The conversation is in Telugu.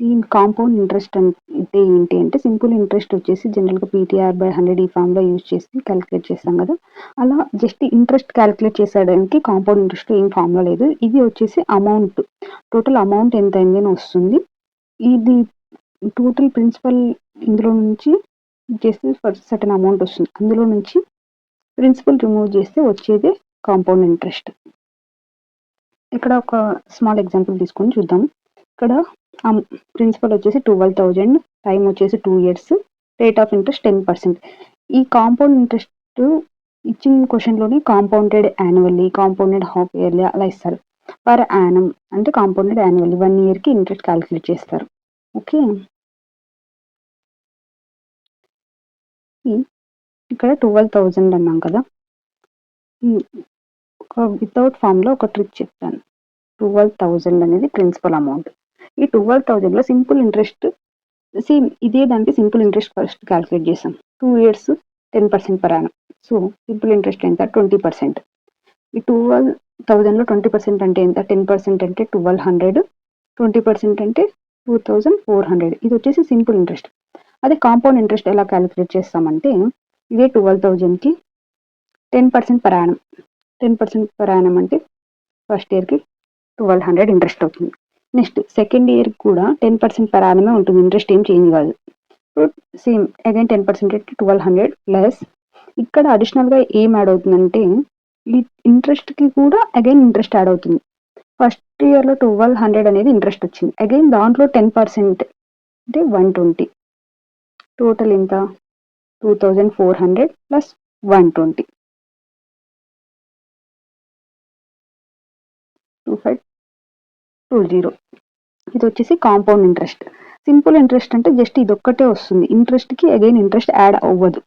ఈ కాంపౌండ్ ఇంట్రెస్ట్ అంటే ఏంటి అంటే సింపుల్ ఇంట్రెస్ట్ వచ్చేసి జనరల్గా PTR/100 ఈ ఫామ్లో యూజ్ చేసి క్యాలిక్యులేట్ చేస్తాం కదా. అలా జస్ట్ ఇంట్రెస్ట్ క్యాలిక్యులేట్ చేసేయడానికి కాంపౌండ్ ఇంట్రెస్ట్ ఏం ఫామ్లో లేదు. ఇది వచ్చేసి అమౌంట్, టోటల్ అమౌంట్ ఎంత అయింది అని వస్తుంది. ఇది టోటల్ ప్రిన్సిపల్ ఇందులో నుంచి చేస్తే సర్టన్ అమౌంట్ వస్తుంది. అందులో నుంచి ప్రిన్సిపల్ రిమూవ్ చేస్తే వచ్చేది కాంపౌండ్ ఇంట్రెస్ట్. ఇక్కడ ఒక స్మాల్ ఎగ్జాంపుల్ తీసుకొని చూద్దాం. ఇక్కడ ప్రిన్సిపల్ వచ్చేసి 12,000, టైం వచ్చేసి 2 years, రేట్ ఆఫ్ ఇంట్రెస్ట్ 10%. ఈ కాంపౌండ్ ఇంట్రెస్ట్ ఇచ్చిన క్వశ్చన్లోని compounded annually, compounded half yearly అలా ఇస్తారు. పర్ యానం అంటే కాంపౌండెడ్ యాన్యువల్లీ 1 yearకి ఇంట్రెస్ట్ క్యాలిక్యులేట్ చేస్తారు. ఓకే, ఇక్కడ 12,000 అన్నాం కదా. వితౌట్ ఫామ్లో ఒక ట్రిక్ చెప్తాను. 12,000 అనేది ప్రిన్సిపల్ అమౌంట్. ఈ 12,000లో సింపుల్ ఇంట్రెస్ట్ సేమ్ ఇదే దానికి సింపుల్ ఇంట్రెస్ట్ ఫస్ట్ క్యాలిక్యులేట్ చేసాం. 2 years 10% per annum. So simple interest ఎంత? 20%. ఈ 12,000లో 20% అంటే ఎంత? 10% అంటే 1,200, 20% అంటే 2,400. ఇది వచ్చేసి సింపుల్ ఇంట్రెస్ట్. అదే కాంపౌండ్ ఇంట్రెస్ట్ ఎలా క్యాలిక్యులేట్ చేస్తామంటే ఇదే 12,000కి 10% పర్ యానం. 10% పర్ యానం అంటే ఫస్ట్ ఇయర్కి 1,200 ఇంట్రెస్ట్ అవుతుంది. నెక్స్ట్ సెకండ్ ఇయర్ కూడా 10% పర్ యానమే ఉంటుంది, ఇంట్రెస్ట్ ఏం చేంజ్ కాదు. సో సేమ్ అగైన్ 10% అంటే 1,200 ప్లస్ ఇక్కడ అడిషనల్గా ఏం యాడ్ అవుతుందంటే ఈ ఇంట్రెస్ట్కి కూడా అగైన్ ఇంట్రెస్ట్ యాడ్ అవుతుంది. ఫస్ట్ ఇయర్లో 1,200 అనేది ఇంట్రెస్ట్ వచ్చింది, అగైన్ దాంట్లో 10% అంటే 120. టోటల్ ఎంత? 2,400 ప్లస్ 120, 2520. ఇది వచ్చేసి కాంపౌండ్ ఇంట్రెస్ట్. సింపుల్ ఇంట్రెస్ట్ అంటే జస్ట్ ఇది ఒక్కటే వస్తుంది, ఇంట్రెస్ట్కి అగైన్ ఇంట్రెస్ట్ యాడ్ అవ్వదు.